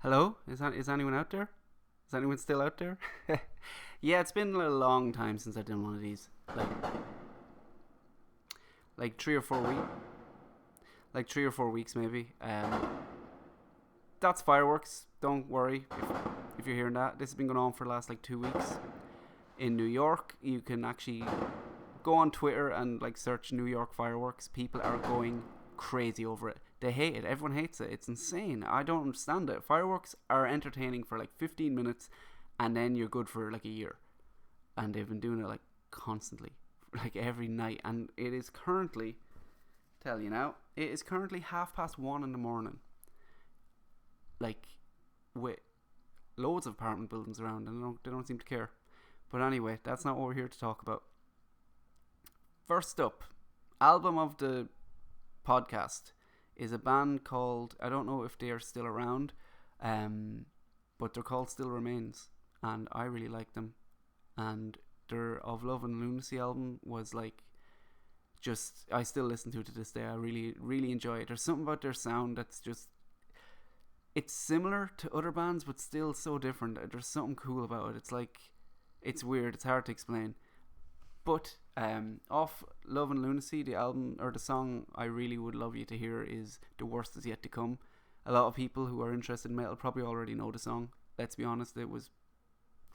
Hello? Is anyone out there? Is anyone still out there? Yeah, it's been a long time since I've done one of these. Like 3 or 4 weeks. Like 3 or 4 weeks maybe. That's fireworks. Don't worry if you're hearing that. This has been going on for the last like 2 weeks. In New York, you can actually go on Twitter and like search New York fireworks. People are going crazy over it. They hate it. Everyone hates it. It's insane. I don't understand it. Fireworks are entertaining for like 15 minutes and then you're good for like a year. And they've been doing it like constantly, like every night. And it is currently, tell you now, it is currently 1:30 in the morning. Like, with loads of apartment buildings around and they don't seem to care. But anyway, that's not what we're here to talk about. First up, album of the podcast is a band called, I don't know if they are still around, but they're called Still Remains, and I really like them. And their Of Love and Lunacy album was like, just, I still listen to it to this day. I really, really enjoy it. There's something about their sound that's just, it's similar to other bands, but still so different. There's something cool about it. It's like, it's weird. It's hard to explain. But off Love and Lunacy, the album or the song I really would love you to hear is The Worst Is Yet to Come. A lot of people who are interested in metal probably already know the song. Let's be honest, it was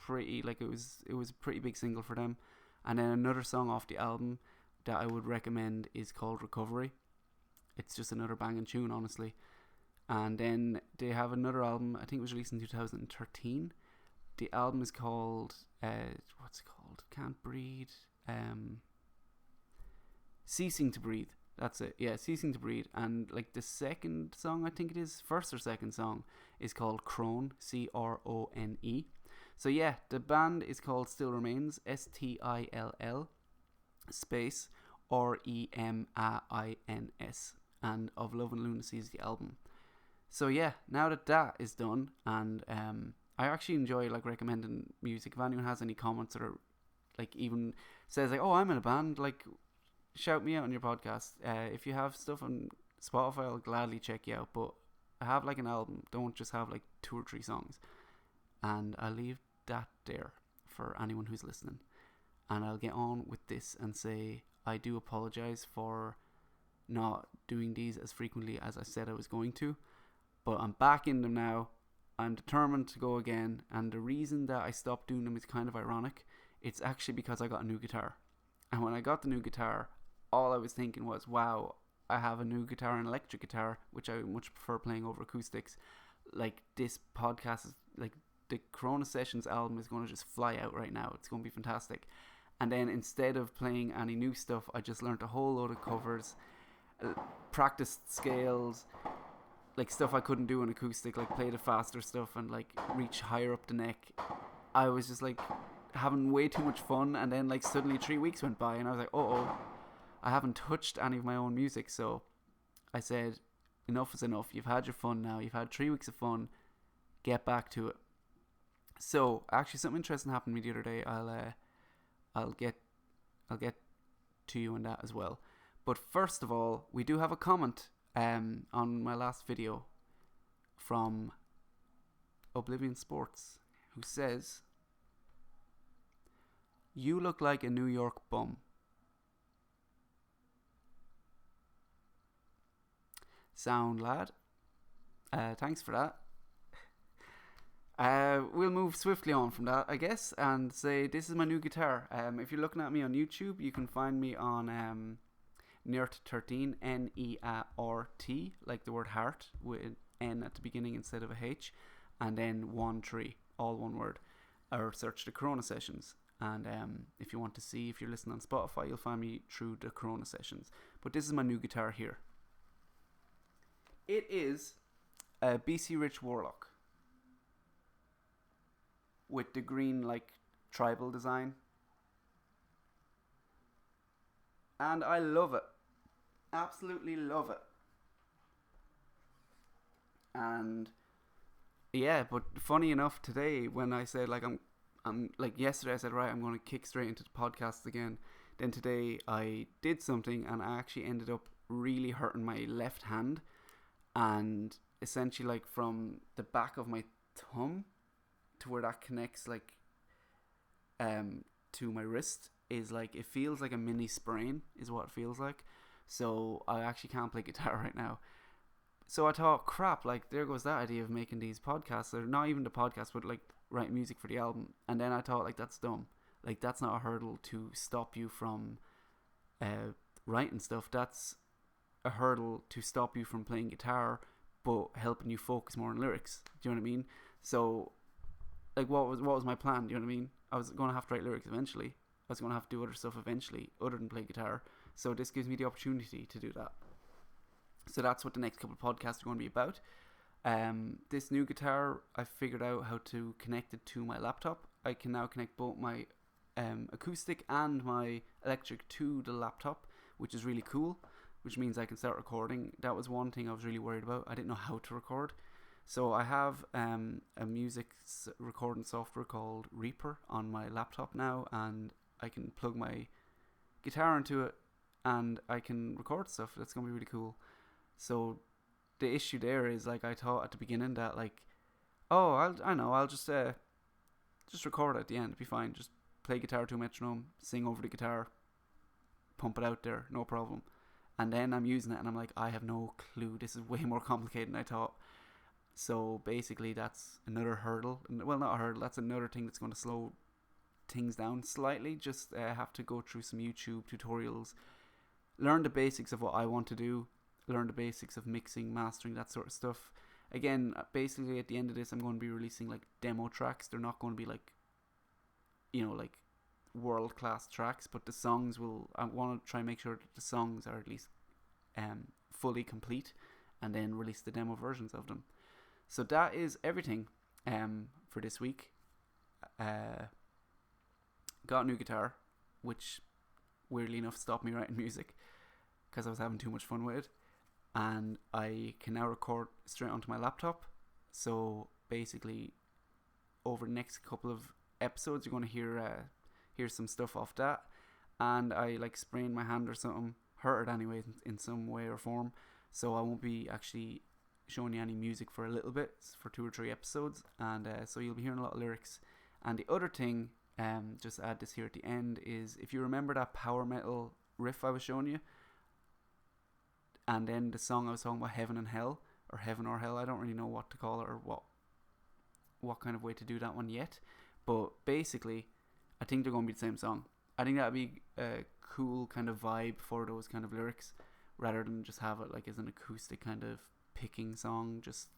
pretty like it was a pretty big single for them. And then another song off the album that I would recommend is called Recovery. It's just another banging tune, honestly. And then they have another album, I think it was released in 2013. The album is called what's it called? Can't Breathe. Ceasing to Breathe. That's it. Yeah, Ceasing to Breathe. And like the second song, I think it is, first or second song, is called Crone. Crone. So yeah, the band is called Still Remains. Still space Remains. And Of Love and Lunacy is the album. So yeah, now that is done, and I actually enjoy like recommending music. If anyone has any comments or like even says like, oh, I'm in a band, like shout me out on your podcast. If you have stuff on Spotify, I'll gladly check you out. But have like an album. Don't just have like 2 or 3 songs. And I'll leave that there for anyone who's listening. And I'll get on with this and say I do apologize for not doing these as frequently as I said I was going to. But I'm back in them now. I'm determined to go again. And the reason that I stopped doing them is kind of ironic. It's actually because I got a new guitar. And when I got the new guitar, all I was thinking was, wow, I have a new guitar, an electric guitar, which I much prefer playing over acoustics. Like, this podcast is, like, the Corona Sessions album is going to just fly out right now. It's going to be fantastic. And then instead of playing any new stuff, I just learned a whole load of covers, practiced scales, like stuff I couldn't do on acoustic, like play the faster stuff and like reach higher up the neck. I was just like having way too much fun, and then like suddenly 3 weeks went by and I was like, oh, I haven't touched any of my own music. So I said, enough is enough. You've had your fun now. You've had 3 weeks of fun. Get back to it. So actually something interesting happened to me the other day. I'll get to you on that as well. But first of all, we do have a comment on my last video from Oblivion Sports, who says, "You look like a New York bum." Sound, lad. Thanks for that. We'll move swiftly on from that, I guess, and say this is my new guitar. If you're looking at me on YouTube, you can find me on Neart13, Neart, like the word heart, with an N at the beginning instead of a H, and then 13, all one word. Or search the Corona Sessions. And if you want to see, if you're listening on Spotify, you'll find me through the Corona Sessions. But this is my new guitar here. It is a BC Rich Warlock with the green like tribal design. And I love it. Absolutely love it. And yeah, but funny enough, today when I said like I'm like yesterday I said, right, I'm going to kick straight into the podcast again. Then today I did something and I actually ended up really hurting my left hand. and essentially like from the back of my thumb to where that connects like to my wrist is like, it feels like a mini sprain is what it feels like. So I actually can't play guitar right now. So I thought, crap, like there goes that idea of making these podcasts, or not even the podcast, but like writing music for the album. And then I thought, like, that's dumb. Like, that's not a hurdle to stop you from writing stuff. That's a hurdle to stop you from playing guitar, but helping you focus more on lyrics. Do you know what I mean? So, like, what was my plan? Do you know what I mean? I was going to have to write lyrics eventually. I was going to have to do other stuff eventually, other than play guitar. So this gives me the opportunity to do that. So that's what the next couple of podcasts are going to be about. This new guitar, I figured out how to connect it to my laptop. I can now connect both my acoustic and my electric to the laptop, which is really cool, which means I can start recording. That was one thing I was really worried about. I didn't know how to record. So I have a music recording software called Reaper on my laptop now, and I can plug my guitar into it and I can record stuff. That's going to be really cool. So the issue there is, like, I thought at the beginning that, like, oh, I'll just record it at the end, it'll be fine. Just play guitar to a metronome, sing over the guitar, pump it out there, no problem. And then I'm using it and I'm like, I have no clue. This is way more complicated than I thought. So basically that's another hurdle. Well, not a hurdle, that's another thing that's going to slow things down slightly. Just have to go through some YouTube tutorials, learn the basics of what I want to do, learn the basics of mixing, mastering, that sort of stuff. Again, basically at the end of this, I'm going to be releasing like demo tracks. They're not going to be like, like world class tracks, but the songs I want to try and make sure that the songs are at least fully complete, and then release the demo versions of them. So that is everything for this week. Got a new guitar, which weirdly enough stopped me writing music because I was having too much fun with it. And I can now record straight onto my laptop. So basically, over the next couple of episodes, you're going to hear some stuff off that. And I like sprained my hand or something, hurt it anyway in some way or form. So I won't be actually showing you any music for a little bit, for 2 or 3 episodes. And so you'll be hearing a lot of lyrics. And the other thing, just add this here at the end, is if you remember that power metal riff I was showing you, and then the song I was talking about, Heaven and Hell, or Heaven or Hell, I don't really know what to call it or what kind of way to do that one yet. But basically, I think they're going to be the same song. I think that would be a cool kind of vibe for those kind of lyrics, rather than just have it like as an acoustic kind of picking song, just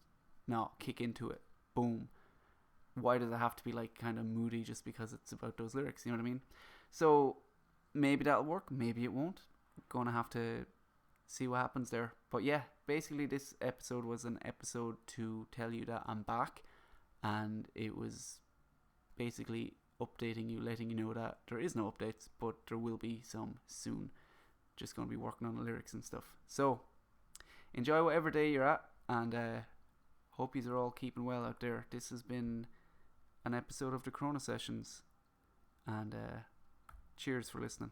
not kick into it, boom. Why does it have to be like kind of moody just because it's about those lyrics? You know what I mean? So maybe that'll work, maybe it won't. Gonna have to see what happens there. But yeah, basically this episode was an episode to tell you that I'm back, and it was basically updating you, letting you know that there is no updates, but there will be some soon. Just going to be working on the lyrics and stuff. So enjoy whatever day you're at, and hope you are all keeping well out there. This has been an episode of the Corona Sessions, and cheers for listening.